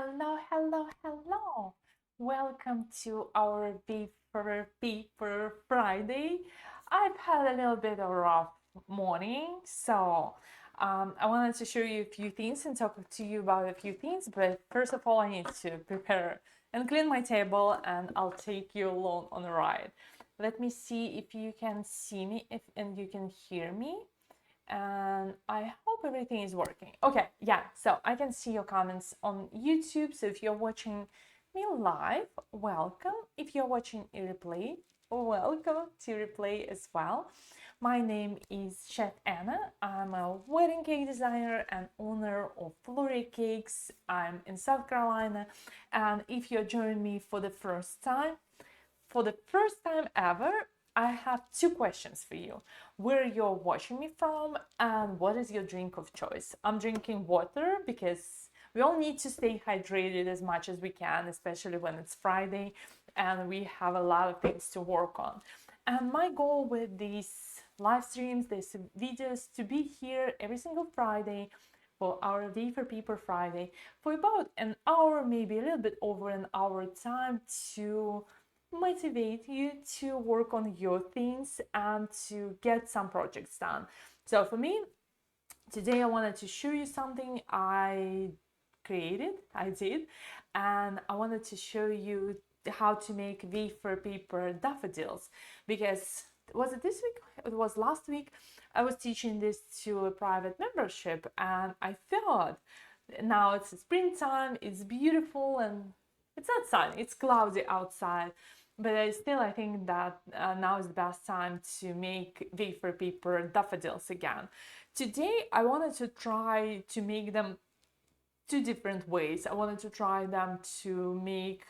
Hello, hello, hello. Welcome to our Wafer Paper Friday. I've had a little bit of a rough morning, so I wanted to show you a few things and talk to you about a few things. But first of all, I need to prepare and clean my table, and I'll take you along on a ride. Let me see if you can see me and you can hear me, and I hope everything is working. Okay, yeah, so I can see your comments on YouTube. So if you're watching me live, welcome. If you're watching a replay, welcome to replay as well. My name is Chef Anna. I'm a wedding cake designer and owner of FloreaCakes. I'm in South Carolina, and if you're joining me for the first time, ever, I have two questions for you. Where you're watching me from and what is your drink of choice? I'm drinking water because we all need to stay hydrated as much as we can, especially when it's Friday and we have a lot of things to work on. And my goal with these live streams, these videos, to be here every single Friday for our Wafer Paper Friday for about an hour, maybe a little bit over an hour time, to motivate you to work on your things and to get some projects done. So for me, today I wanted to show you something I did, and I wanted to show you how to make wafer paper daffodils, because was it this week? It was last week. I was teaching this to a private membership, and I thought, now it's springtime, it's beautiful, and it's not sunny, it's cloudy outside, but I think that now is the best time to make wafer paper daffodils again. Today I wanted to try to make them two different ways. I wanted to try them to make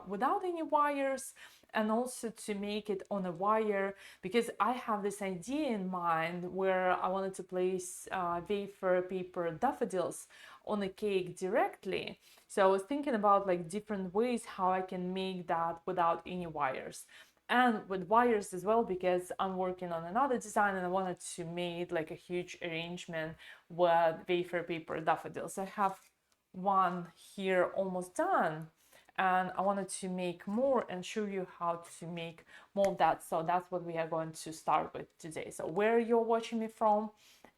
without any wires, and also to make it on a wire, because I have this idea in mind where I wanted to place wafer paper daffodils on a cake directly. So I was thinking about like different ways how I can make that without any wires, and with wires as well, because I'm working on another design and I wanted to make like a huge arrangement with wafer paper daffodils. I have one here almost done, and I wanted to make more and show you how to make more of that. So that's what we are going to start with today. So where you're watching me from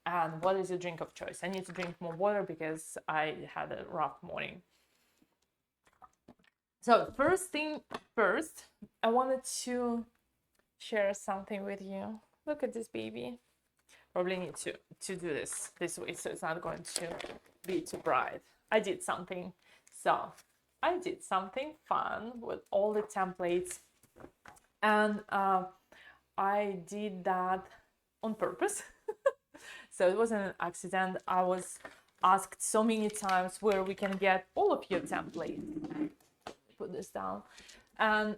and what is your drink of choice? I need to drink more water because I had a rough morning. So first thing first, I wanted to share something with you. Look at this baby. Probably need to do this way so it's not going to be too bright. I did something fun with all the templates, and I did that on purpose. So it wasn't an accident. I was asked so many times where we can get all of your templates. Put this down. And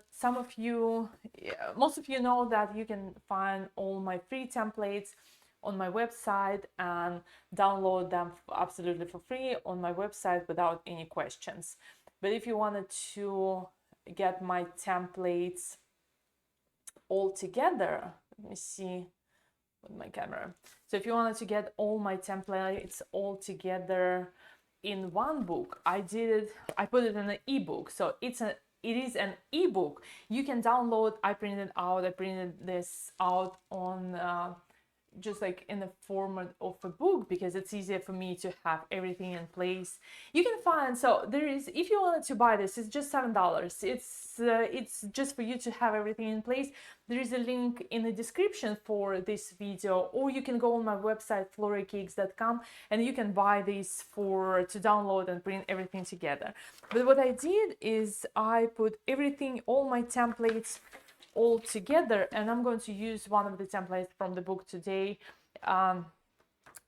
most of you know that you can find all my free templates on my website and download them absolutely for free on my website without any questions. But if you wanted to get my templates all together, let me see with my camera. So if you wanted to get all my templates all together in one book, I put it in an ebook. So it is an ebook you can download. I printed this out on just like in the format of a book, because it's easier for me to have everything in place. You can find, so there is, if you wanted to buy this, it's just $7. It's just for you to have everything in place. There is a link in the description for this video, or you can go on my website FloreaCakes.com and you can buy these to download and bring everything together. But what I did is I put everything, all my templates all together, and I'm going to use one of the templates from the book today.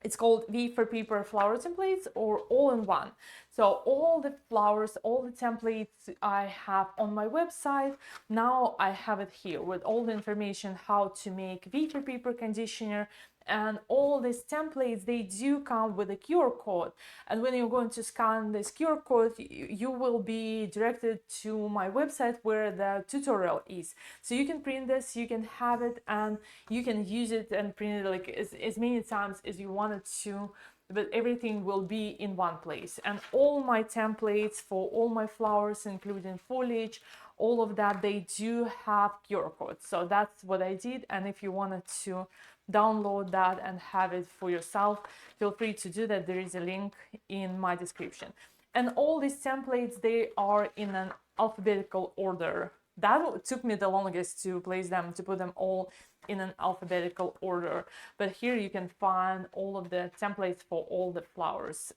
It's called Wafer Paper Flower Templates, or all-in-one. So all the flowers, all the templates I have on my website, now I have it here with all the information how to make wafer paper conditioner. And all these templates, they do come with a QR code. And when you're going to scan this QR code, you will be directed to my website where the tutorial is. So you can print this, you can have it, and you can use it and print it like as many times as you wanted to but everything will be in one place. And all my templates for all my flowers, including foliage, all of that, they do have QR codes. So that's what I did. And if you wanted to download that and have it for yourself, feel free to do that. There is a link in my description. And all these templates, they are in an alphabetical order. That took me the longest to place them, to put them all in an alphabetical order. But here you can find all of the templates for all the flowers.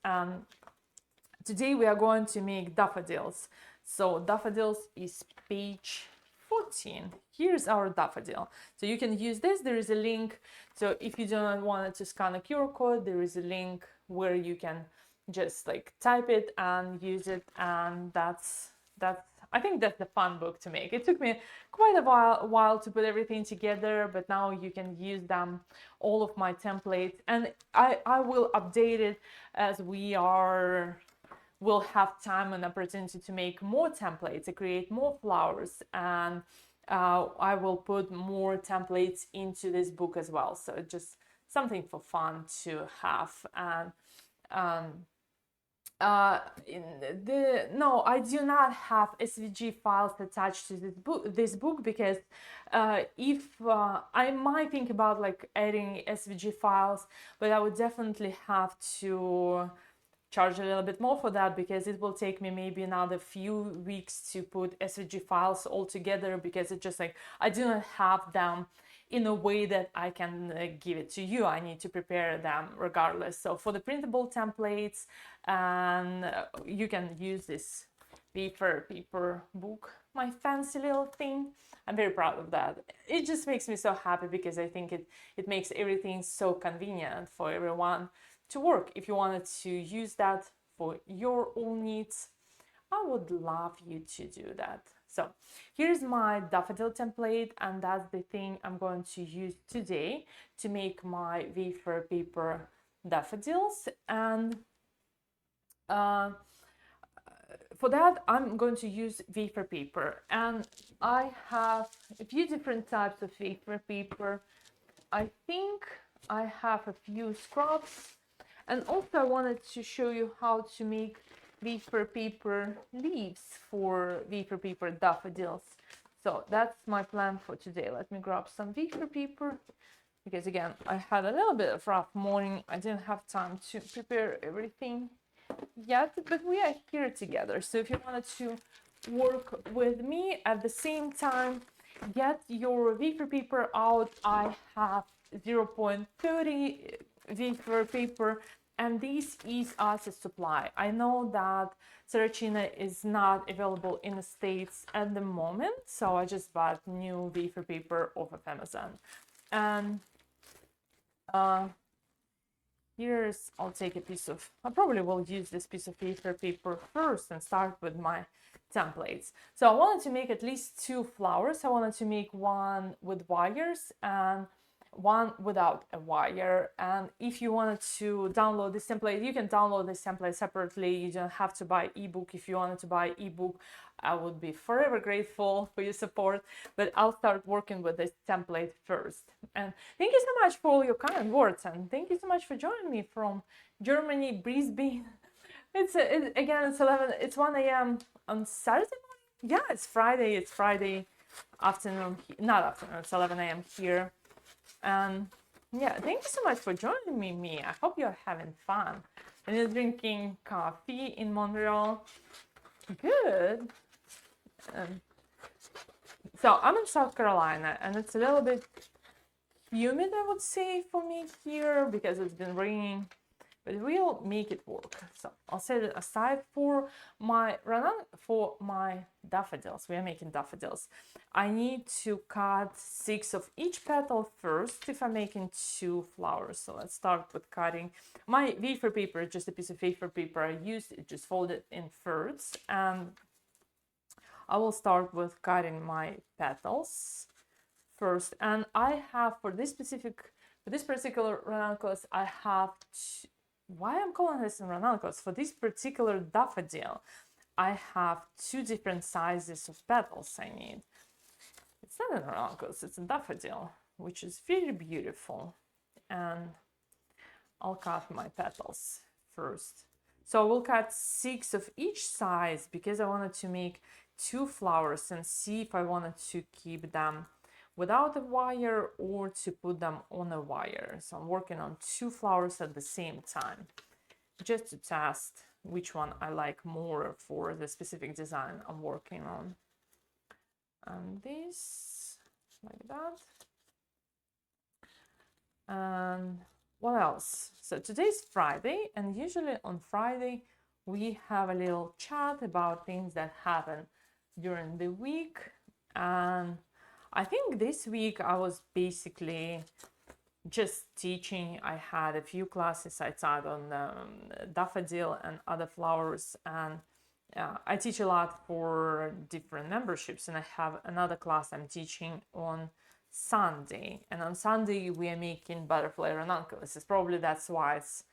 Today we are going to make daffodils. So daffodils is page 14. Here's our daffodil. So you can use this. There is a link. So if you don't want to scan a QR code, there is a link where you can just like type it and use it. And that's I think that's the fun book to make. It took me quite a while to put everything together, but now you can use them, all of my templates, and I will update it as we'll have time and opportunity to make more templates, to create more flowers, and I will put more templates into this book as well. So it's just something for fun to have. And no, I do not have SVG files attached to this book because if I might think about like adding SVG files, but I would definitely have to charge a little bit more for that, because it will take me maybe another few weeks to put SVG files all together, because it's just like I do not have them in a way that I can give it to you. I need to prepare them regardless. So for the printable templates, and you can use this Wafer Paper book, my fancy little thing. I'm very proud of that. It just makes me so happy because I think it makes everything so convenient for everyone to work. If you wanted to use that for your own needs, I would love you to do that. So here's my daffodil template, and that's the thing I'm going to use today to make my wafer paper daffodils. And for that, I'm going to use wafer paper, and I have a few different types of wafer paper. I think I have a few scraps, and also I wanted to show you how to make wafer paper leaves for wafer paper daffodils. So that's my plan for today. Let me grab some wafer paper, because again, I had a little bit of rough morning. I didn't have time to prepare everything yet, but we are here together. So if you wanted to work with me at the same time, get your wafer paper out. I have 0.30 wafer paper, and this is as a supply. I know that Saracina is not available in the States at the moment, so I just bought new wafer paper off of Amazon. And I'll take a piece of, I probably will use this piece of wafer paper first and start with my templates. So I wanted to make at least 2 flowers. I wanted to make one with wires and one without a wire. And if you wanted to download this template, you can download this template separately. You don't have to buy ebook. If you wanted to buy ebook, I would be forever grateful for your support, but I'll start working with this template first. And thank you so much for all your kind words, and thank you so much for joining me from Germany, Brisbane. Again, it's 1 a.m. on Saturday morning. Yeah, it's Friday afternoon, not afternoon, it's 11 a.m. here. And yeah, thank you so much for joining me, Mia. I hope you're having fun and you're drinking coffee in Montreal. Good. So I'm in South Carolina, and it's a little bit humid, I would say, for me here because it's been raining, but we'll make it work. So I'll set it aside for my daffodils. We are making daffodils. I need to cut 6 of each petal first if I'm making 2 flowers. So let's start with cutting. My wafer paper is just a piece of wafer paper I used. It just folded in thirds, and I will start with cutting my petals first. And I have, for this particular ranunculus, I have why I'm calling this a ranunculus? For this particular daffodil, I have 2 different sizes of petals I need. It's not a ranunculus, it's a daffodil, which is very beautiful. And I'll cut my petals first. So I will cut 6 of each size because I wanted to make 2 flowers and see if I wanted to keep them without a wire or to put them on a wire. So I'm working on 2 flowers at the same time just to test which one I like more for the specific design I'm working on. And this, like that. And what else? So today's Friday, and usually on Friday we have a little chat about things that happen during the week. And I think this week I was basically just teaching. I had a few classes I taught on daffodil and other flowers, and I teach a lot for different memberships, and I have another class I'm teaching on Sunday, and on Sunday we are making butterfly ranunculus. That's why it's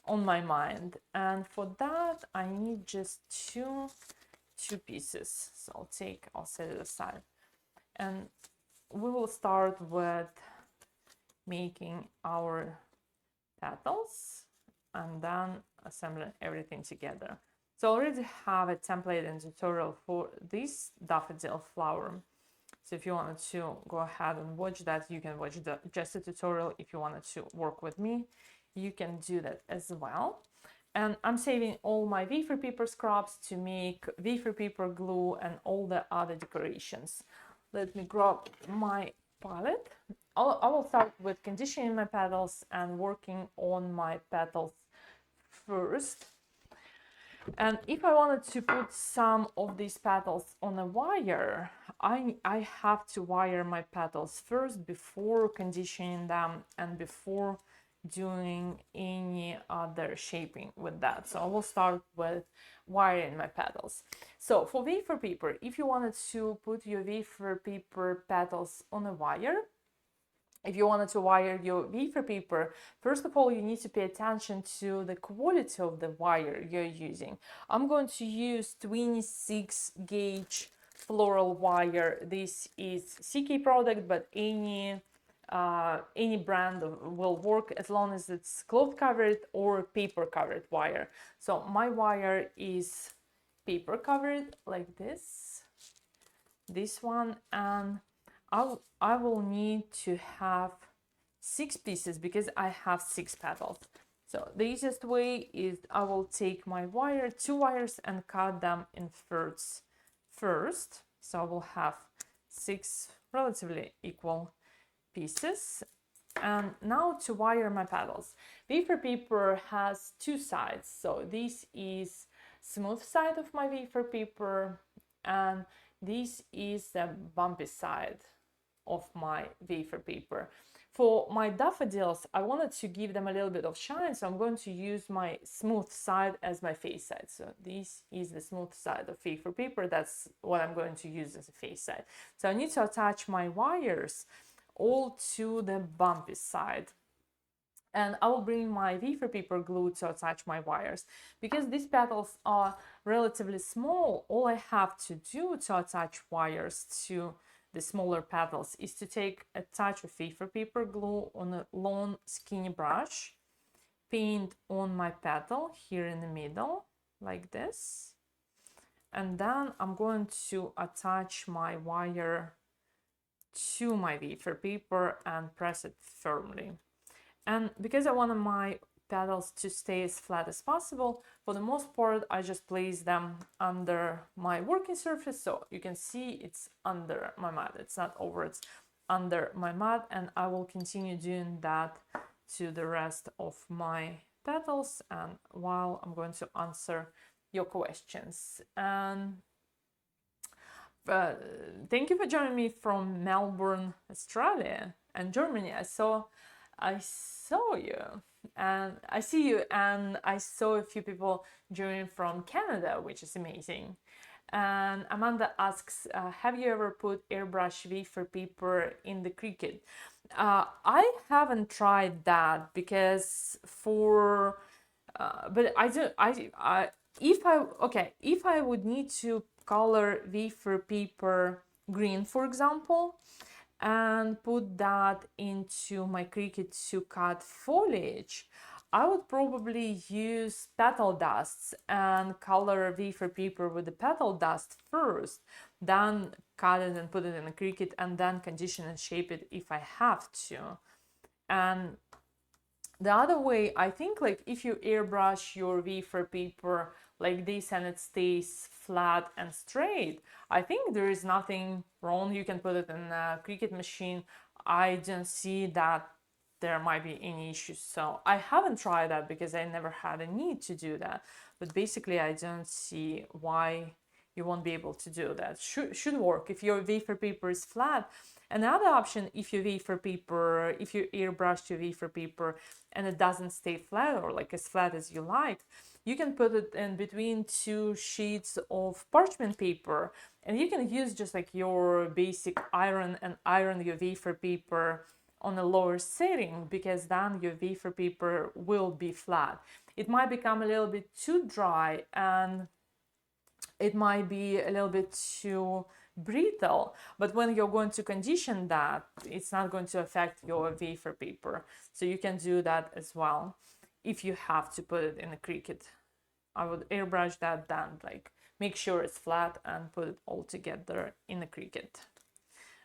on my mind. And for that I need just two pieces, so I'll set it aside, and we will start with making our petals and then assembling everything together. So I already have a template and tutorial for this daffodil flower. So if you wanted to go ahead and watch that, you can watch just a tutorial. If you wanted to work with me, you can do that as well. And I'm saving all my wafer paper scraps to make wafer paper glue and all the other decorations. Let me grab my palette. I will start with conditioning my petals and working on my petals first. And if I wanted to put some of these petals on a wire, I have to wire my petals first before conditioning them and before doing any other shaping with that. So I will start with wiring my petals. So for wafer paper, if you wanted to put your wafer paper petals on a wire, if you wanted to wire your wafer paper, first of all, you need to pay attention to the quality of the wire you're using. I'm going to use 26 gauge floral wire. This is CK product, but any brand will work as long as it's cloth covered or paper covered wire. So my wire is paper covered like this one, and I will need to have 6 pieces because I have 6 petals. So the easiest way is I will take my 2 wires and cut them in thirds first. So I will have 6 relatively equal pieces. And now to wire my petals. Wafer paper has 2 sides. So this is smooth side of my wafer paper, and this is the bumpy side of my wafer paper. For my daffodils, I wanted to give them a little bit of shine, so I'm going to use my smooth side as my face side. So this is the smooth side of wafer paper. That's what I'm going to use as a face side. So I need to attach my wires all to the bumpy side. And I will bring my wafer paper glue to attach my wires. Because these petals are relatively small, all I have to do to attach wires to the smaller petals is to take a touch of wafer paper glue on a long skinny brush, paint on my petal here in the middle like this, and then I'm going to attach my wire to my wafer paper and press it firmly. And because I wanted my petals to stay as flat as possible, for the most part I just place them under my working surface, so you can see it's under my mat. It's not over, it's under my mat, and I will continue doing that to the rest of my petals, and while I'm going to answer your questions. And thank you for joining me from Melbourne, Australia, and Germany. I saw you, and I see you, and I saw a few people joining from Canada, which is amazing. And Amanda asks, have you ever put airbrush wafer paper in the Cricut? I haven't tried that because but if I would need to color wafer paper green, for example, and put that into my Cricut to cut foliage, I would probably use petal dusts and color wafer paper with the petal dust first, then cut it and put it in a Cricut, and then condition and shape it if I have to. And the other way, I think, like if you airbrush your wafer paper like this and it stays flat and straight, I think there is nothing wrong. You can put it in a Cricut machine. I don't see that there might be any issues. So I haven't tried that because I never had a need to do that. But basically, I don't see why you won't be able to do that. Should work if your wafer paper is flat. Another option, if you airbrush your wafer paper and it doesn't stay flat or like as flat as you like, you can put it in between two sheets of parchment paper, and you can use just like your basic iron and iron your wafer paper on a lower setting, because then your wafer paper will be flat. It might become a little bit too dry and it might be a little bit too brittle, but when you're going to condition that, it's not going to affect your wafer paper. So you can do that as well if you have to put it in a Cricut. I would airbrush that, then like make sure it's flat and put it all together in a Cricut.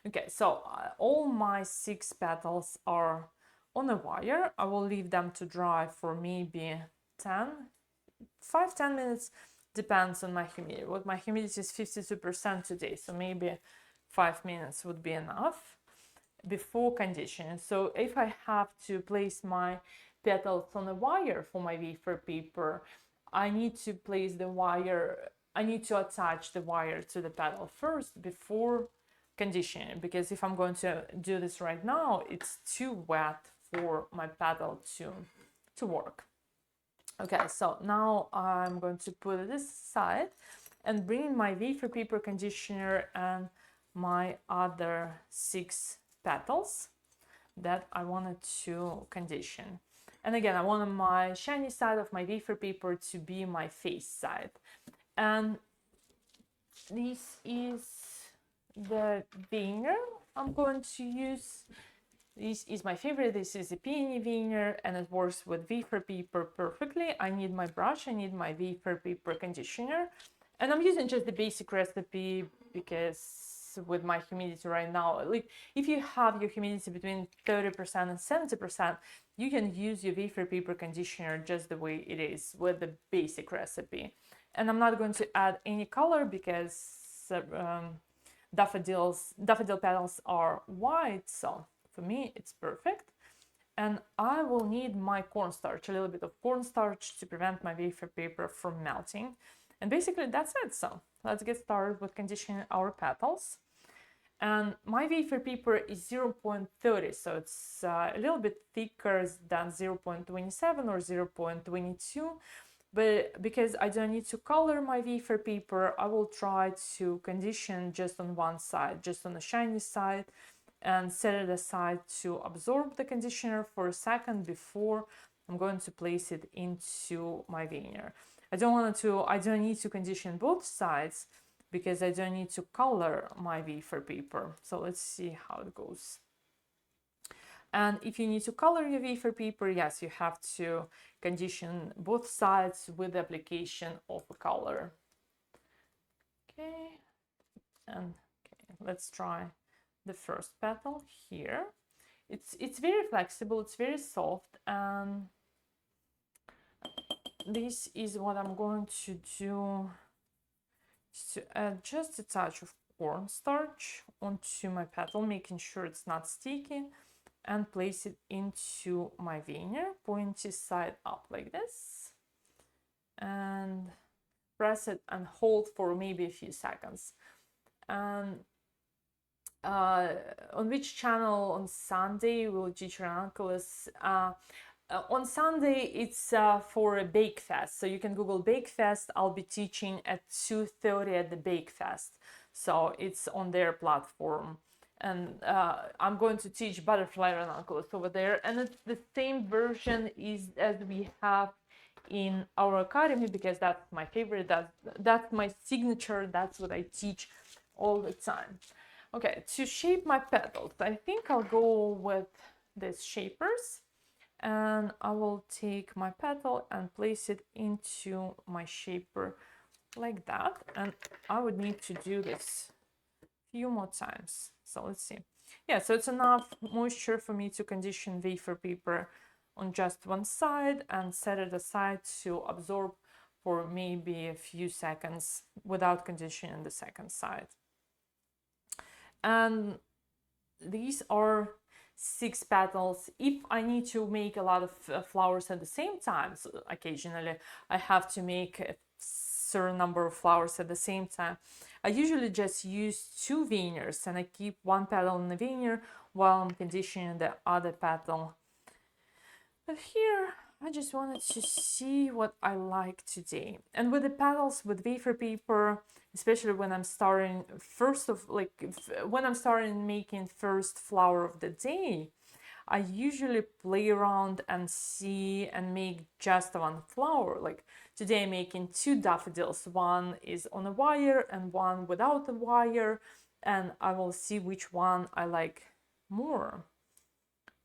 Okay, so all my 6 petals are on a wire. I will leave them to dry for maybe 5-10 minutes, depends on my humidity. What my humidity is 52% today, so maybe 5 minutes would be enough before conditioning. So if I have to place my petals on a wire for my wafer paper, I need to place the wire, I need to attach the wire to the petal first before conditioning, because if I'm going to do this right now, it's too wet for my petal to work. Okay, so now I'm going to put this aside and bring in my wafer paper conditioner and my other 6 petals that I wanted to condition. And again, I wanted my shiny side of my wafer paper to be my face side. And this is the veneer I'm going to use. This is my favorite. This is a peony veneer and it works with wafer paper perfectly. I need my brush, I need my wafer paper conditioner, and I'm using just the basic recipe because with my humidity right now, like if you have your humidity between 30% and 70%, you can use your wafer paper conditioner just the way it is with the basic recipe. And I'm not going to add any color because daffodil petals are white, so for me it's perfect. And I will need my cornstarch, a little bit of cornstarch to prevent my wafer paper from melting. And basically that's it. So let's get started with conditioning our petals. And my wafer paper is 0.30, so it's a little bit thicker than 0.27 or 0.22. But because I don't need to color my wafer paper, I will try to condition just on one side, just on the shiny side, and set it aside to absorb the conditioner for a second before I'm going to place it into my veneer. I don't need to condition both sides because I don't need to color my wafer paper. So let's see how it goes. And if you need to color your wafer paper, yes, you have to condition both sides with the application of a color. Okay, and okay, let's try the first petal here. It's very flexible, it's very soft, and this is what I'm going to do, to add just a touch of cornstarch onto my petal, making sure it's not sticky, and place it into my veneer, pointy side up like this, and press it and hold for maybe a few seconds. And on which channel on Sunday will teacher Angeles? On Sunday it's for a bake fest, so you can Google bake fest. I'll be teaching at 2:30 at the bake fest, so it's on their platform. And I'm going to teach butterfly ranunculus over there, and it's the same version as we have in our academy, because that's my favorite, that's my signature, that's what I teach all the time. Okay, to shape my petals, I think I'll go with these shapers, And I will take my petal and place it into my shaper like that. And I would need to do this a few more times. So let's see. Yeah, so it's enough moisture for me to condition wafer paper on just one side and set it aside to absorb for maybe a few seconds without conditioning the second side. And these are 6 petals. If I need to make a lot of flowers at the same time, so occasionally I have to make a certain number of flowers at the same time, I usually just use 2 veiners and I keep 1 petal in the veiner while I'm conditioning the other petal. But here I just wanted to see what I like today. And with the petals, with wafer paper, especially when I'm starting when I'm starting making first flower of the day, I usually play around and see and make just one flower. Like today I'm making 2 daffodils. One is on a wire and one without a wire, and I will see which one I like more.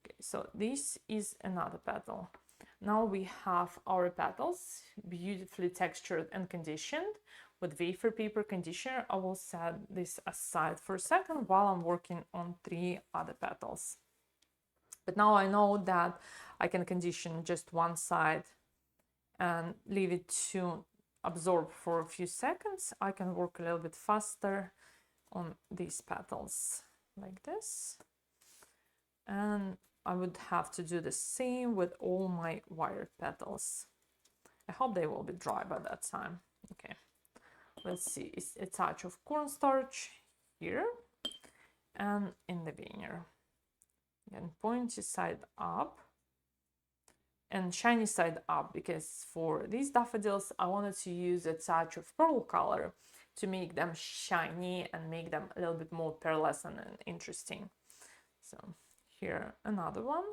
Okay, so this is another petal. Now we have our petals beautifully textured and conditioned with wafer paper conditioner. I will set this aside for a second while I'm working on 3 other petals. But now I know that I can condition just one side and leave it to absorb for a few seconds. I can work a little bit faster on these petals like this. And I would have to do the same with all my wired petals. I hope they will be dry by that time. Okay, let's see, it's a touch of cornstarch here and in the veiner. And pointy side up and shiny side up, because for these daffodils I wanted to use a touch of pearl color to make them shiny and make them a little bit more pearlescent and interesting. So here another one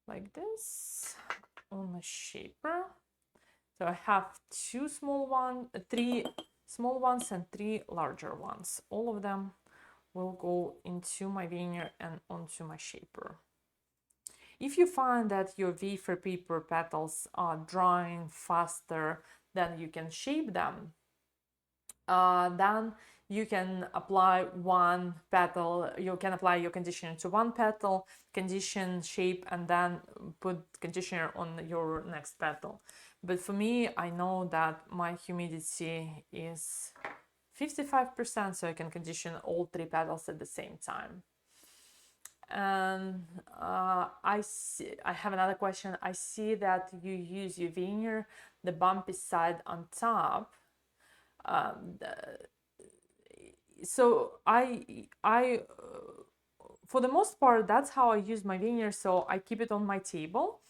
like this on the shaper. So I have 3 small ones and 3 larger ones. All of them will go into my veiner and onto my shaper. If you find that your wafer paper petals are drying faster than you can shape them, then you can apply one petal, you can apply your conditioner to one petal, condition, shape, and then put conditioner on your next petal. But for me, I know that my humidity is 55%, so I can condition all 3 petals at the same time. And I have another question. I see that you use your veiner, the bumpy side on top. So I for the most part, that's how I use my veiner. So I keep it on my table.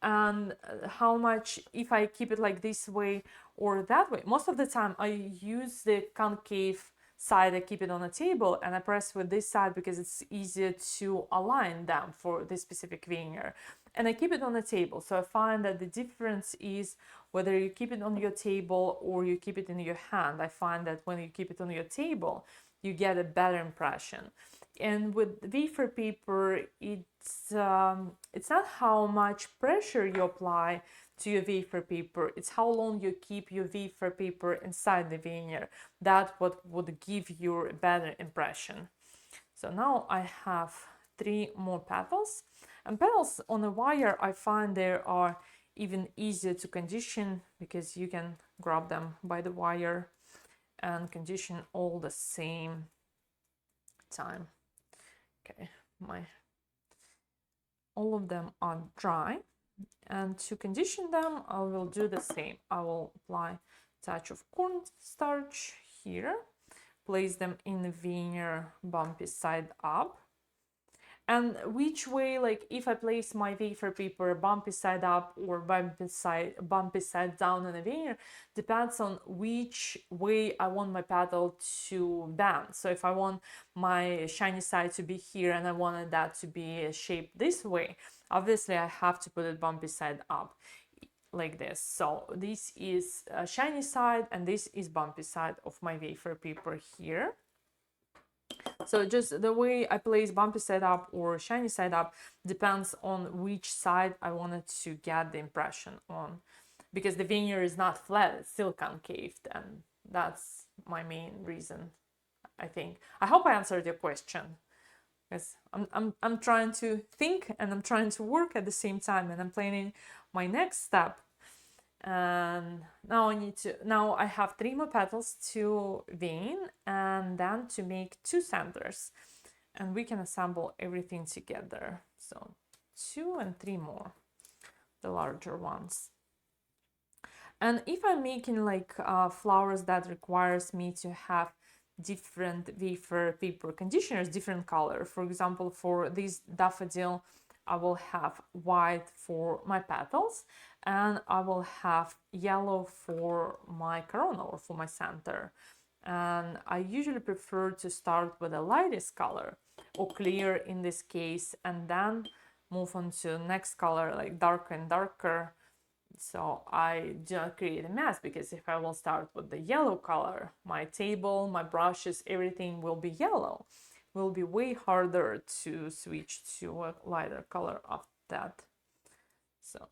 And how much, if I keep it like this way or that way, most of the time I use the concave side. I keep it on a table and I press with this side because it's easier to align them for this specific veiner. And I keep it on the table. So I find that the difference is whether you keep it on your table or you keep it in your hand. I find that when you keep it on your table, you get a better impression. And with wafer paper, it's not how much pressure you apply to your wafer paper, it's how long you keep your wafer paper inside the veiner. That's what would give you a better impression. So now I have 3 more petals. And petals on a wire, I find they are even easier to condition because you can grab them by the wire and condition all the same time. Okay, all of them are dry, and to condition them I will do the same. I will apply a touch of cornstarch here, place them in the veiner bumpy side up. And which way, like if I place my wafer paper bumpy side up or bumpy side down in the veiner, depends on which way I want my petal to bend. So if I want my shiny side to be here and I wanted that to be shaped this way, obviously I have to put it bumpy side up like this. So this is a shiny side and this is bumpy side of my wafer paper here. So just the way I place bumpy side up or shiny side up depends on which side I wanted to get the impression on, because the veneer is not flat, it's still concaved, and that's my main reason, I think. I hope I answered your question, because I'm trying to think and I'm trying to work at the same time, and I'm planning my next step. And now I have 3 more petals to vein and then to make 2 centers, and we can assemble everything together. So 2 and 3 more, the larger ones. And if I'm making like flowers that requires me to have different wafer paper conditioners, different color, for example, for this daffodil I will have white for my petals, and I will have yellow for my corona or for my center. And I usually prefer to start with the lightest color, or clear in this case, and then move on to the next color, like darker and darker, so I do not create a mess. Because if I will start with the yellow color, my table, my brushes, everything will be yellow. Will be way harder to switch to a lighter color of that. So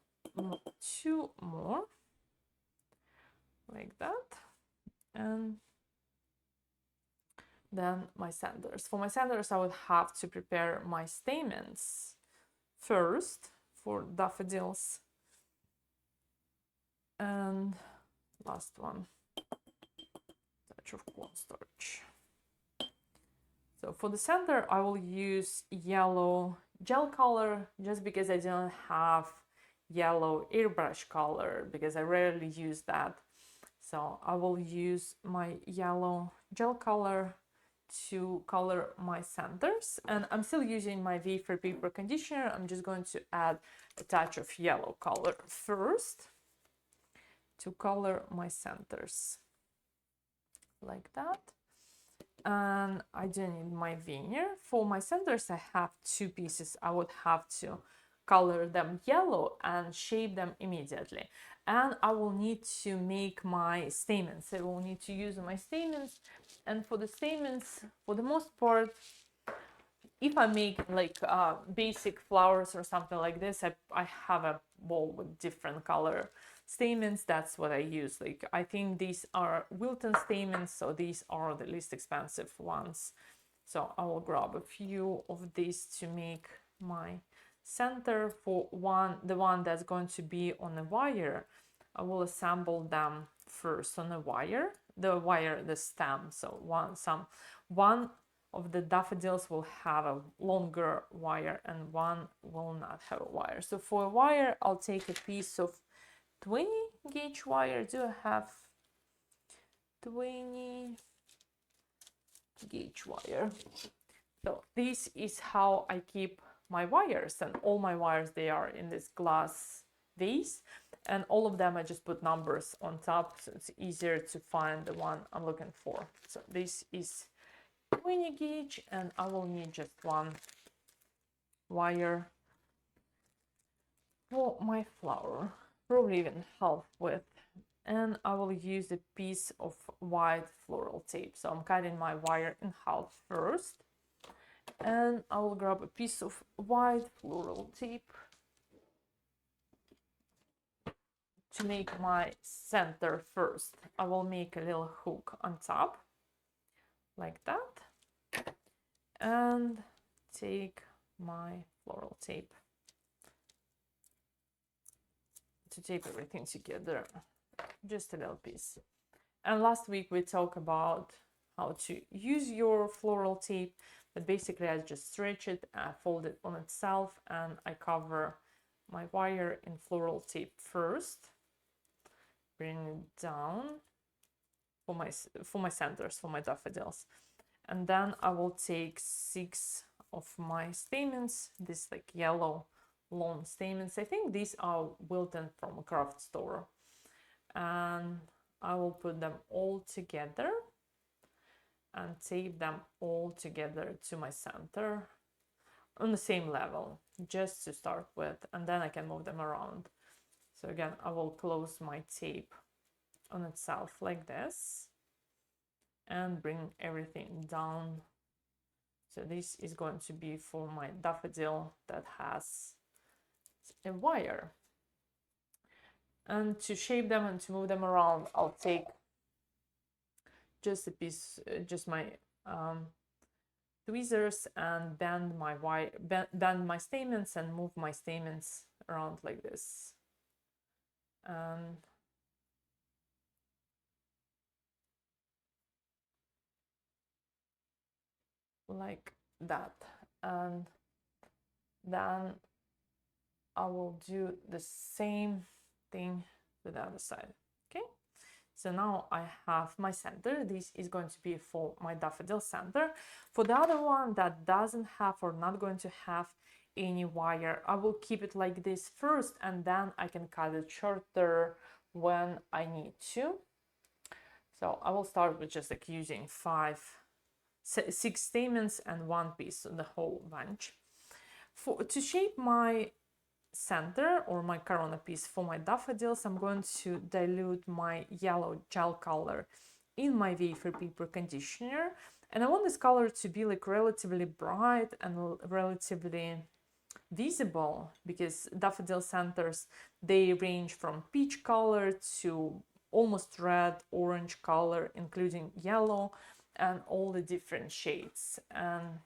2 more like that, and then my centers. For my centers, I would have to prepare my stamens first for daffodils, and last one, touch of cornstarch. So for the center, I will use yellow gel color, just because I don't have yellow airbrush color, because I rarely use that. So I will use my yellow gel color to color my centers, and I'm still using my wafer paper conditioner. I'm just going to add a touch of yellow color first to color my centers like that. And I do need my veneer. For my centers, I have 2 pieces. I would have to color them yellow and shape them immediately. And I will need to make my stamens. I will need to use my stamens. And for the stamens, for the most part, if I make like basic flowers or something like this, I have a bowl with different color stamens. That's what I use. Like, I think these are Wilton stamens, so these are the least expensive ones. So I will grab a few of these to make my center. For the one that's going to be on a wire, I will assemble them first on a wire, the stem. So one of the daffodils will have a longer wire and one will not have a wire. So for a wire, I'll take a piece of 20 gauge wire. Do I have 20 gauge wire? So this is how I keep my wires, and all my wires, they are in this glass vase, and all of them I just put numbers on top, so it's easier to find the one I'm looking for. So this is 20 gauge, and I will need just one wire for my flower, probably even half width. And I will use a piece of white floral tape. So I'm cutting my wire in half first, and I will grab a piece of white floral tape to make my center first. I will make a little hook on top like that, and take my floral tape to tape everything together, just a little piece. And last week we talked about how to use your floral tape, but basically I just stretch it, fold it on itself, and I cover my wire in floral tape first, bring it down for my centers, for my daffodils, and then I will take 6 of my stamens, this like yellow long stamens. I think these are Wilton from a craft store, and I will put them all together and tape them all together to my center on the same level, just to start with, and then I can move them around. So again, I will close my tape on itself like this and bring everything down So this is going to be for my daffodil that has a wire. And to shape them and to move them around, I'll take just a piece, just my tweezers, and bend my wire, bend my stamens and move my stamens around like this. And like that. And then I will do the same thing to the other side. Okay, so now I have my center. This is going to be for my daffodil center. For the other one that doesn't have or not going to have any wire, I will keep it like this first, and then I can cut it shorter when I need to. So I will start with just like using 6 stamens and 1 piece of the whole bunch. To shape my center or my corona piece for my daffodils, I'm going to dilute my yellow gel color in my wafer paper conditioner, and I want this color to be like relatively bright and relatively visible, because daffodil centers, they range from peach color to almost red, orange color, including yellow and all the different shades. And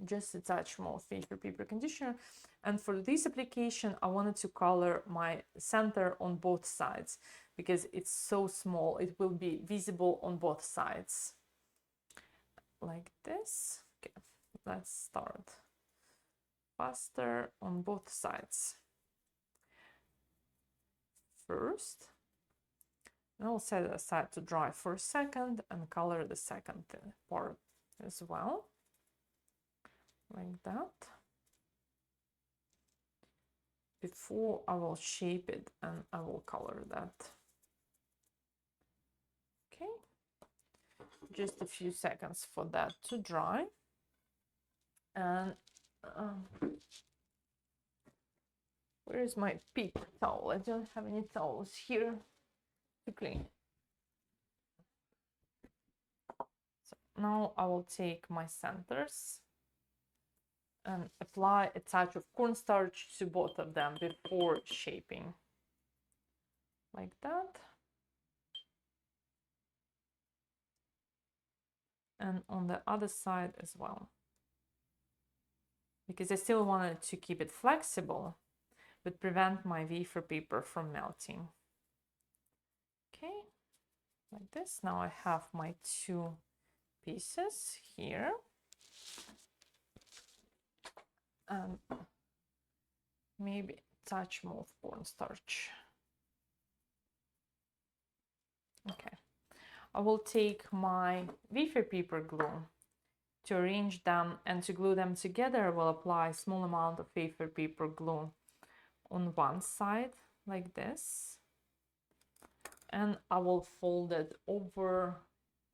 just a touch more wafer paper conditioner. And for this application, I wanted to color my center on both sides because it's so small, it will be visible on both sides. Like this. Okay, let's start faster on both sides. First, I'll set it aside to dry for a second and color the second part as well. Like that. Before I will shape it and I will color that. Okay, just a few seconds for that to dry. And where is my paper towel? I don't have any towels here to clean. So now I will take my centers and apply a touch of cornstarch to both of them before shaping. Like that. And on the other side as well. Because I still wanted to keep it flexible, but prevent my wafer paper from melting. Okay, like this. Now I have my 2 pieces here. And maybe a touch more of cornstarch. Okay, I will take my wafer paper glue to arrange them, and to glue them together I will apply a small amount of wafer paper glue on one side like this, and I will fold it over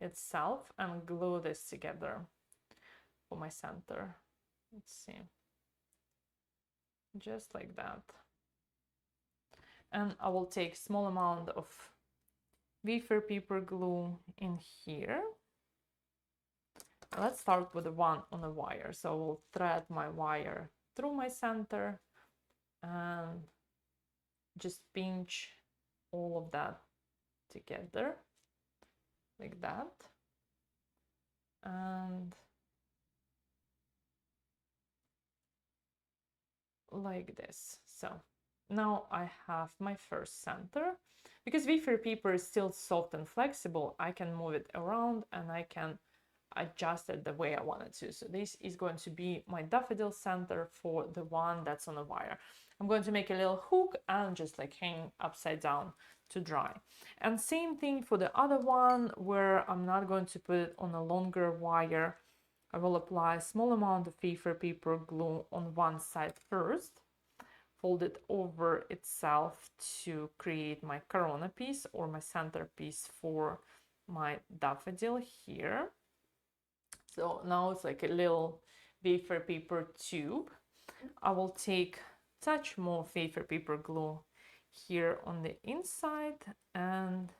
itself and glue this together for my center. Let's see, just like that. And I will take small amount of wafer paper glue in here. Let's start with the one on the wire. So I will thread my wire through my center and just pinch all of that together like that. And like this. So now I have my first center. Because wafer paper is still soft and flexible, I can move it around and I can adjust it the way I want it to. So this is going to be my daffodil center for the one that's on the wire. I'm going to make a little hook and just like hang upside down to dry. And same thing for the other one, where I'm not going to put it on a longer wire. I will apply a small amount of wafer paper glue on one side first, fold it over itself to create my corona piece or my center piece for my daffodil here. So now it's like a little wafer paper tube. I will take a touch more wafer paper glue here on the inside and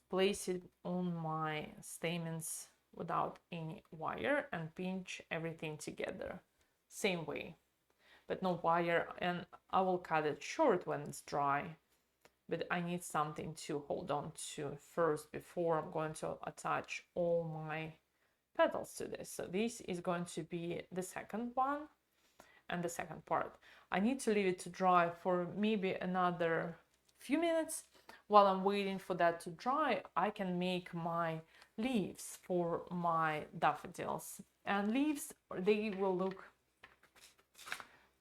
place it on my stamens without any wire and pinch everything together same way, but no wire. And I will cut it short when it's dry, but I need something to hold on to first before I'm going to attach all my petals to this. So this is going to be the second one and the second part. I need to leave it to dry for maybe another few minutes. While I'm waiting for that to dry, I can make my leaves for my daffodils. And leaves, they will look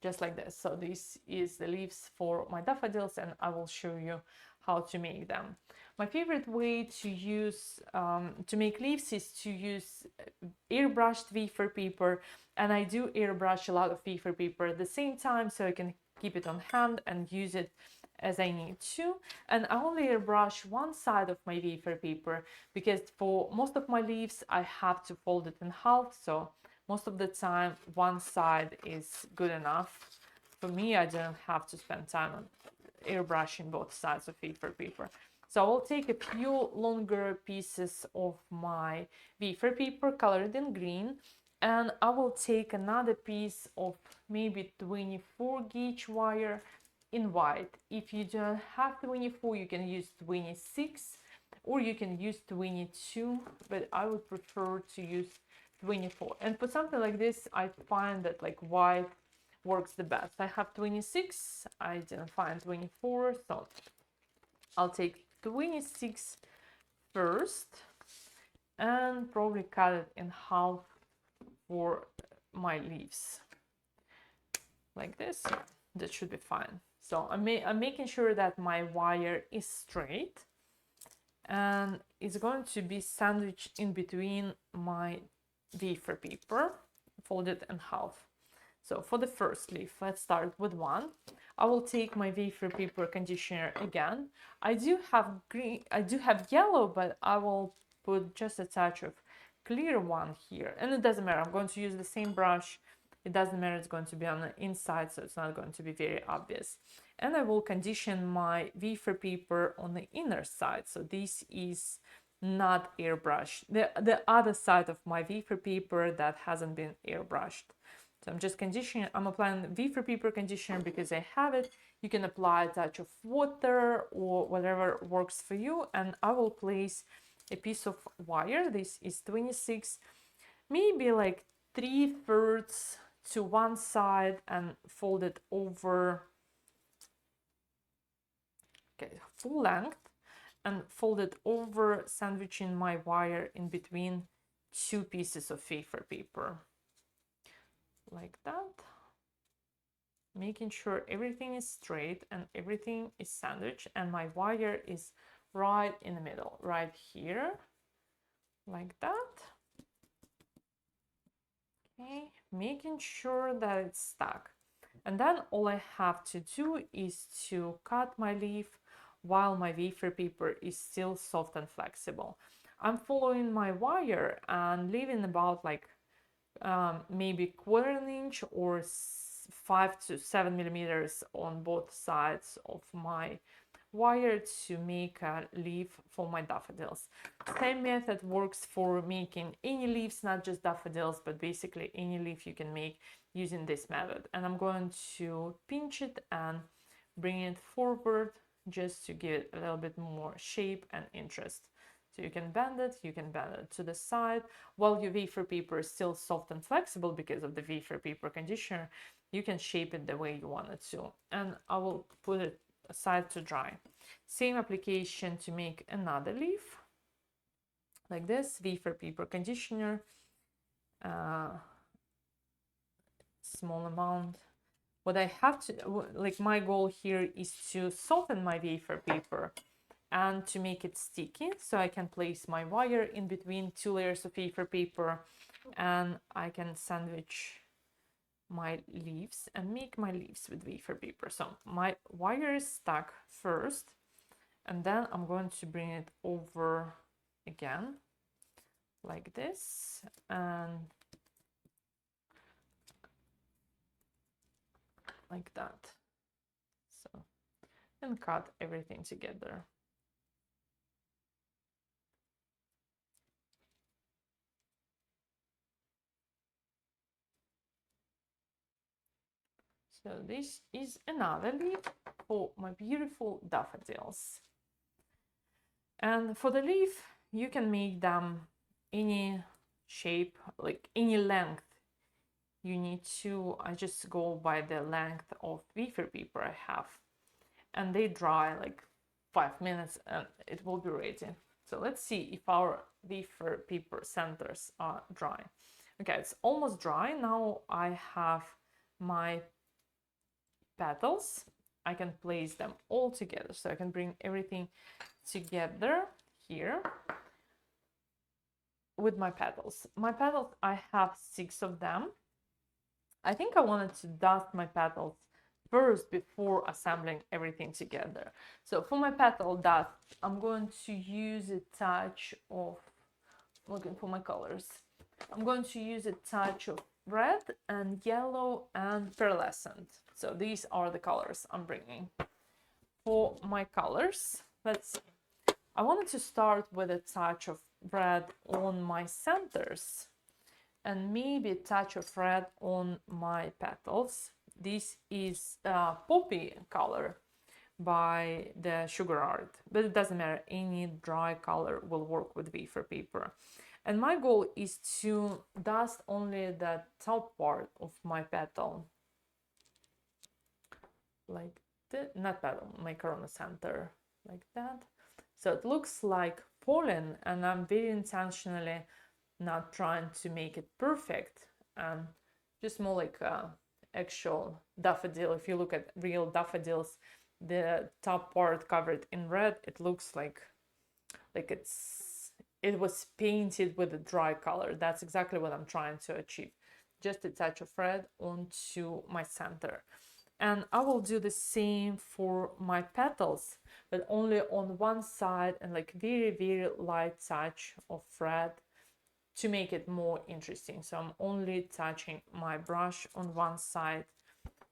just like this. So this is the leaves for my daffodils, and I will show you how to make them. My favorite way to use to make leaves is to use airbrushed wafer paper, and I do airbrush a lot of wafer paper at the same time so I can keep it on hand and use it as I need to. And I only airbrush one side of my wafer paper because for most of my leaves I have to fold it in half, so most of the time one side is good enough. For me, I don't have to spend time on airbrushing both sides of wafer paper. So I will take a few longer pieces of my wafer paper colored in green, and I will take another piece of maybe 24 gauge wire in white. If you don't have 24, you can use 26 or you can use 22, but I would prefer to use 24. And for something like this, I find that like white works the best. I have 26, I didn't find 24, so I'll take 26 first and probably cut it in half for my leaves like this. That should be fine. So I'm making sure that my wire is straight and it's going to be sandwiched in between my wafer paper, folded in half. So for the first leaf, let's start with one. I will take my wafer paper conditioner again. I do have green, I do have yellow, but I will put just a touch of clear one here. And it doesn't matter, I'm going to use the same brush. It doesn't matter, it's going to be on the inside, so it's not going to be very obvious. And I will condition my wafer paper on the inner side. So this is not airbrushed. The other side of my wafer paper that hasn't been airbrushed. So I'm just conditioning, I'm applying the wafer paper conditioner because I have it. You can apply a touch of water or whatever works for you. And I will place a piece of wire. This is 26, maybe like 3/4 to one side and fold it over, okay, full length, and fold it over, sandwiching my wire in between two pieces of wafer paper like that, making sure everything is straight and everything is sandwiched, and my wire is right in the middle, right here, like that. Okay, making sure that it's stuck. And then all I have to do is to cut my leaf while my wafer paper is still soft and flexible. I'm following my wire and leaving about like maybe 1/4 inch or 5 to 7 millimeters on both sides of my wire to make a leaf for my daffodils. Same method works for making any leaves, not just daffodils, but basically any leaf you can make using this method. And I'm going to pinch it and bring it forward just to give it a little bit more shape and interest. So you can bend it to the side. While your wafer paper is still soft and flexible because of the wafer paper conditioner, you can shape it the way you want it to. And I will put it aside to dry. Same application to make another leaf like this, wafer paper conditioner, small amount. What I have to, like my goal here is to soften my wafer paper and to make it sticky, so I can place my wire in between two layers of wafer paper and I can sandwich my leaves and make my leaves with wafer paper. So my wire is stuck first, and then I'm going to bring it over again like this and like that. So, and cut everything together. So this is another leaf for my beautiful daffodils. And for the leaf, you can make them any shape, like any length you need to. I just go by the length of wafer paper I have, and they dry like 5 minutes and it will be ready. So let's see if our wafer paper centers are dry. Okay, it's almost dry. Now I have my petals. I can place them all together, so I can bring everything together here with my petals. My petals, I have 6 of them. I think I wanted to dust my petals first before assembling everything together. So for my petal dust, I'm going to use a touch of, looking for my colors, I'm going to use a touch of red and yellow and pearlescent. So these are the colors I'm bringing. For my colors, let's see. I wanted to start with a touch of red on my centers and maybe a touch of red on my petals. This is poppy color by the Sugar Art, but it doesn't matter, any dry color will work with wafer paper. And my goal is to dust only the top part of my petal, like the, not petal, my corona center, like that. So it looks like pollen, and I'm very intentionally not trying to make it perfect, and just more like actual daffodil. If you look at real daffodils, the top part covered in red, it looks like it was painted with a dry color. That's exactly what I'm trying to achieve. Just a touch of red onto my center. And I will do the same for my petals, but only on one side, and like very, very light touch of red to make it more interesting. So I'm only touching my brush on one side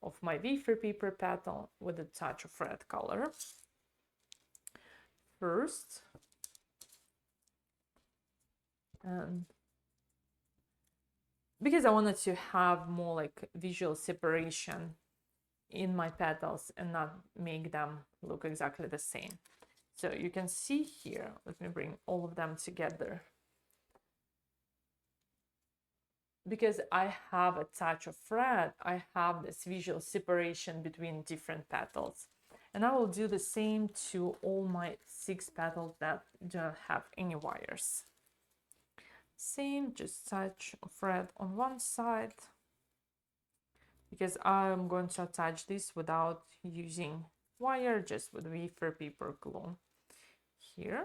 of my wafer paper petal with a touch of red color first. And because I wanted to have more like visual separation in my petals and not make them look exactly the same. So you can see here, let me bring all of them together. Because I have a touch of red, I have this visual separation between different petals. And I will do the same to all my 6 petals that don't have any wires. Same, just touch of red on one side, because I'm going to attach this without using wire, just with wafer paper glue. Here,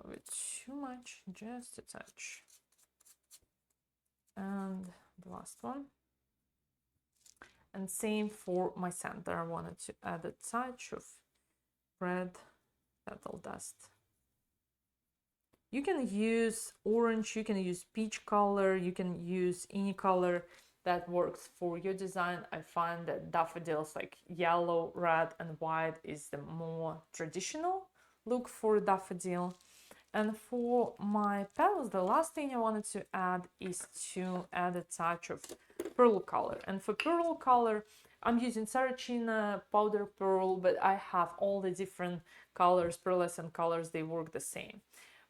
a bit too much, just a touch. And the last one. And same for my center. I wanted to add a touch of red petal dust. You can use orange, you can use peach color, you can use any color that works for your design. I find that daffodils like yellow, red, and white is the more traditional look for daffodil. And for my petals, the last thing I wanted to add is to add a touch of pearl color. And for pearl color, I'm using Saracina powder pearl, but I have all the different colors, pearlescent colors, they work the same.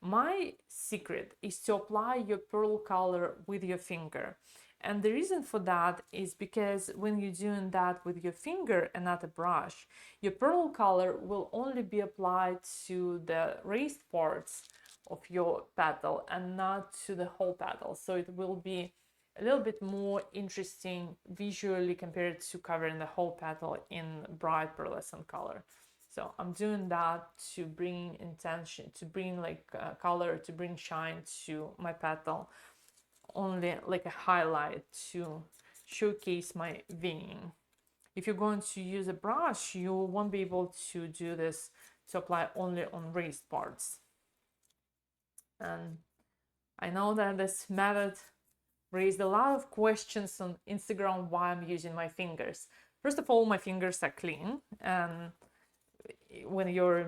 My secret is to apply your pearl color with your finger. And the reason for that is because when you're doing that with your finger and not a brush, your pearl color will only be applied to the raised parts of your petal and not to the whole petal. So it will be a little bit more interesting visually compared to covering the whole petal in bright pearlescent color. So I'm doing that to bring intention, to bring like color, to bring shine to my petal, only like a highlight to showcase my veining. If you're going to use a brush, you won't be able to do this, to apply only on raised parts. And I know that this method raised a lot of questions on Instagram why I'm using my fingers. First of all, my fingers are clean, and when you're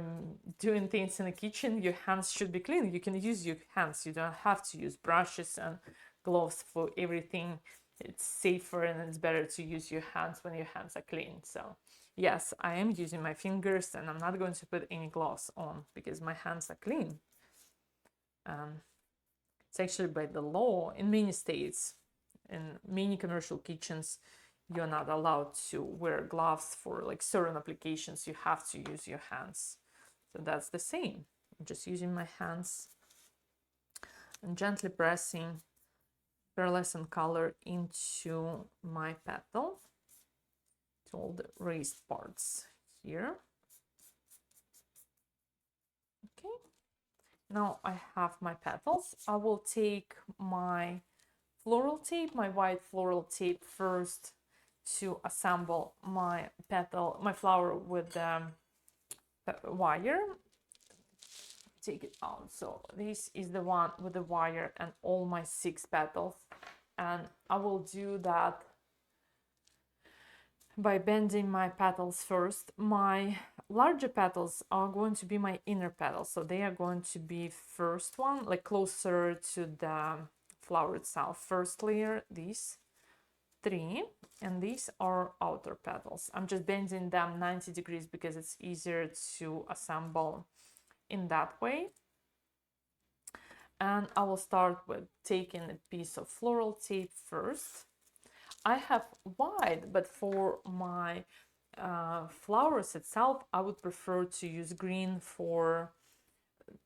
doing things in the kitchen, your hands should be clean. You can use your hands. You don't have to use brushes and gloves for everything it's safer and it's better to use your hands when your hands are clean. So yes, I am using my fingers and I'm not going to put any gloves on because my hands are clean. It's actually by the law in many states, in many commercial kitchens, you're not allowed to wear gloves for like certain applications. You have to use your hands. So that's the same. I'm just using my hands and gently pressing pearlescent color into my petal to all the raised parts here. Okay, now I have my petals. I will take my floral tape, my white floral tape first to assemble my petal, my flower with the wire. Take it out. So this is the one with the wire and all my 6 petals, and I will do that by bending my petals first. My larger petals are going to be my inner petals, so they are going to be first one, like closer to the flower itself. First layer, these 3, and these are outer petals. I'm just bending them 90 degrees because it's easier to assemble in that way. And I will start with taking a piece of floral tape first. I have white, but for my flowers itself, I would prefer to use green for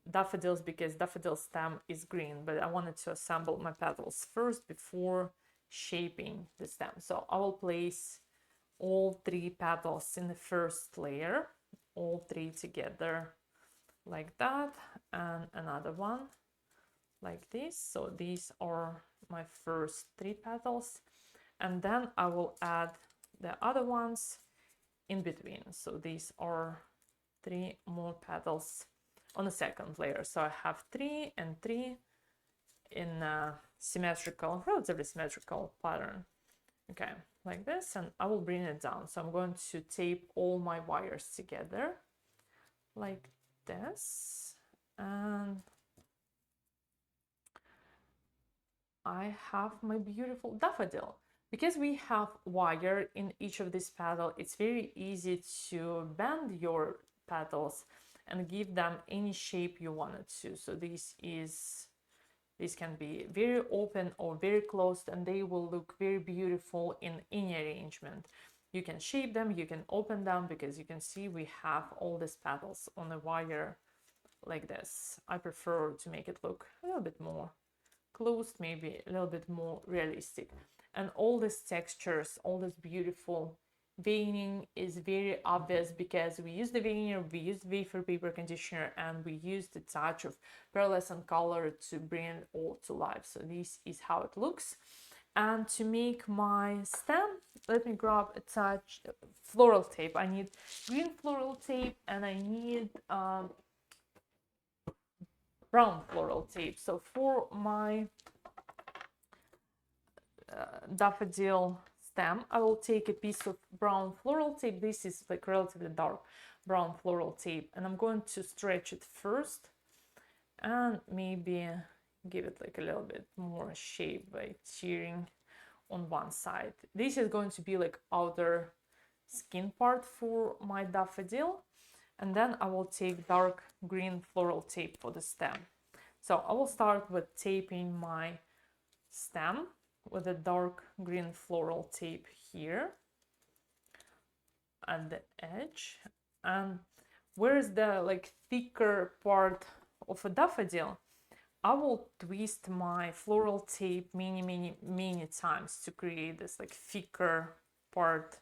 daffodils because daffodil stem is green, but I wanted to assemble my petals first before shaping the stem. So I will place all 3 petals in the first layer, all 3 together like that, and another one like this. So these are my first 3 petals, and then I will add the other ones in between. So these are 3 more petals on the second layer. So I have 3 and 3 in a symmetrical, relatively symmetrical pattern. Okay, like this, and I will bring it down. So I'm going to tape all my wires together like this, and I have my beautiful daffodil. Because we have wire in each of these petals, it's very easy to bend your petals and give them any shape you want it to. So this can be very open or very closed, and they will look very beautiful in any arrangement. You can shape them, you can open them, because you can see we have all these petals on the wire like this. I prefer to make it look a little bit more closed, maybe a little bit more realistic. And all these textures, all this beautiful veining is very obvious because we use the veneer, we use wafer paper conditioner, and we use the touch of pearlescent color to bring it all to life. So this is how it looks. And to make my stem, let me grab a touch floral tape. I need green floral tape and I need brown floral tape. So for my daffodil stem, I will take a piece of brown floral tape. This is like relatively dark brown floral tape, and I'm going to stretch it first and maybe give it like a little bit more shape by tearing on one side. This is going to be like outer skin part for my daffodil, and then I will take dark green floral tape for the stem. So I will start with taping my stem with a dark green floral tape here at the edge. And where is the like thicker part of a daffodil, I will twist my floral tape many times to create this like thicker part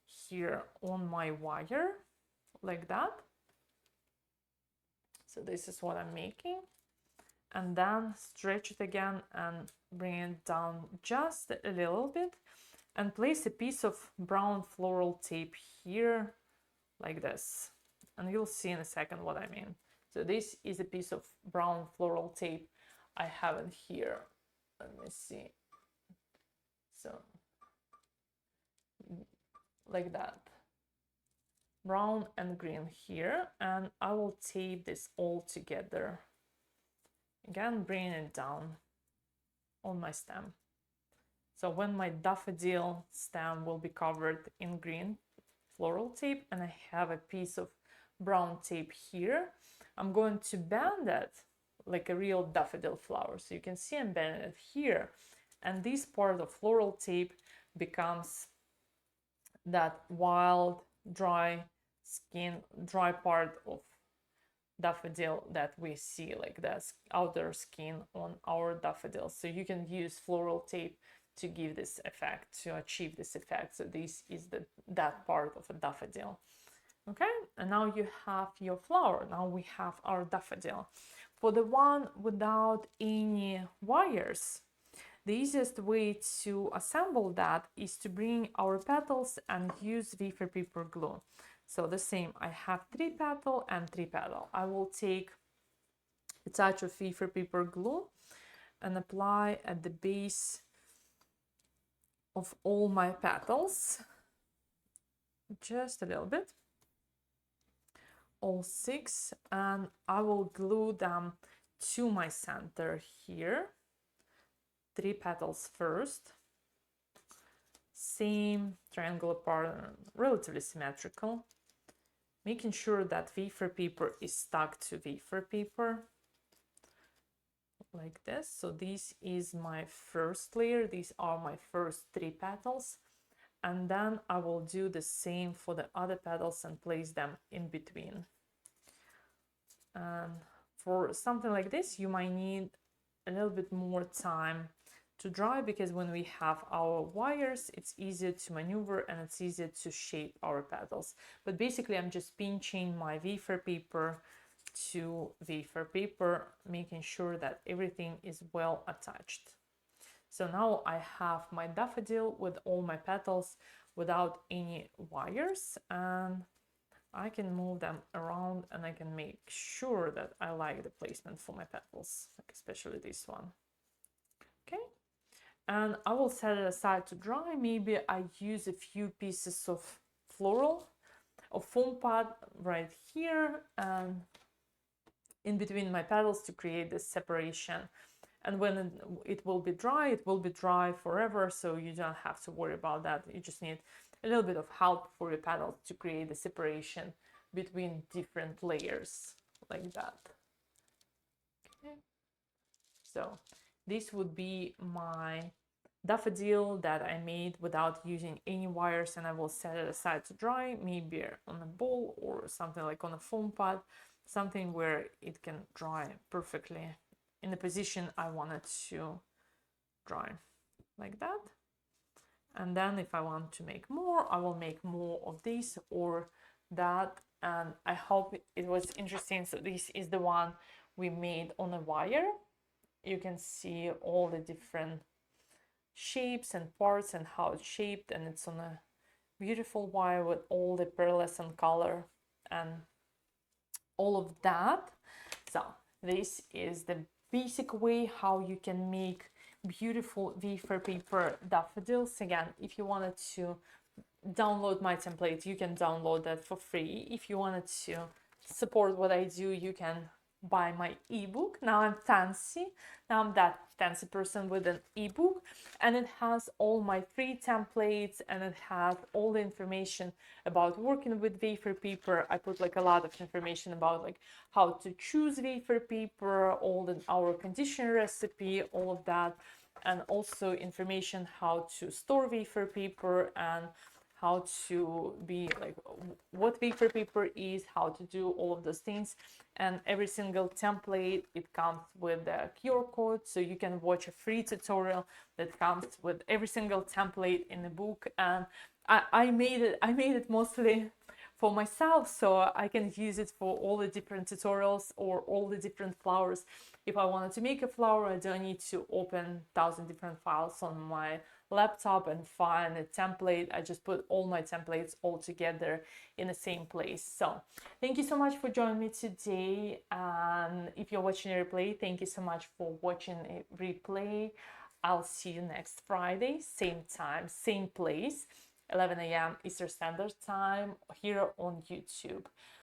here on my wire like that. So this is what I'm making, and then stretch it again and bring it down just a little bit and place a piece of brown floral tape here like this, and you'll see in a second what I mean. So this is a piece of brown floral tape. I have it here. Let me see. So like that, brown and green here, and I will tape this all together. Again, bringing it down on my stem. So when my daffodil stem will be covered in green floral tape and I have a piece of brown tape here, I'm going to bend it like a real daffodil flower. So you can see I'm bending it here. And this part of floral tape becomes that wild, dry part of daffodil that we see, like this outer skin on our daffodils. So you can use floral tape to give this effect, to achieve this effect. So this is that part of a daffodil. Okay, and now you have your flower. Now we have our daffodil. For the one without any wires, the easiest way to assemble that is to bring our petals and use wafer paper glue. So the same, I have 3 petal and 3 petal. I will take a touch of wafer paper glue and apply at the base of all my petals, just a little bit, all 6, and I will glue them to my center here. 3 petals first, same triangular pattern, relatively symmetrical, making sure that wafer paper is stuck to wafer paper like this. So this is my first layer, these are my first 3 petals, and then I will do the same for the other petals and place them in between. And for something like this you might need a little bit more time to dry, because when we have our wires it's easier to maneuver and it's easier to shape our petals. But basically I'm just pinching my wafer paper to wafer paper, making sure that everything is well attached. So now I have my daffodil with all my petals without any wires, and I can move them around and I can make sure that I like the placement for my petals, like especially this one. Okay, and I will set it aside to dry. Maybe I use a few pieces of foam pad right here and in between my petals to create this separation. And when it will be dry forever, so you don't have to worry about that. You just need a little bit of help for your petals to create the separation between different layers, like that. Okay. So this would be my daffodil that I made without using any wires, and I will set it aside to dry, maybe on a bowl or something like on a foam pad, something where it can dry perfectly in the position I want it to dry, like that. And then if I want to make more, I will make more of this or that. And I hope it was interesting. So this is the one we made on a wire. You can see all the different shapes and parts and how it's shaped, and it's on a beautiful wire with all the pearlescent color and all of that. So this is the basic way how you can make beautiful wafer paper daffodils. Again, if you wanted to download my template, you can download that for free. If you wanted to support what I do, you can buy my ebook. Now I'm fancy. Now I'm that fancy person with an ebook, and it has all my free templates and it has all the information about working with wafer paper. I put like a lot of information about like how to choose wafer paper, our condition recipe, all of that, and also information how to store wafer paper and how to be like what wafer paper is, how to do all of those things. And every single template, it comes with a QR code, so you can watch a free tutorial that comes with every single template in the book. And I made it mostly for myself, so I can use it for all the different tutorials or all the different flowers. If I wanted to make a flower, I don't need to open 1,000 different files on my laptop and find a template. I just put all my templates all together in the same place. So thank you so much for joining me today. And if you're watching a replay, thank you so much for watching a replay. I'll see you next Friday, same time, same place, 11 a.m. Eastern Standard Time here on YouTube.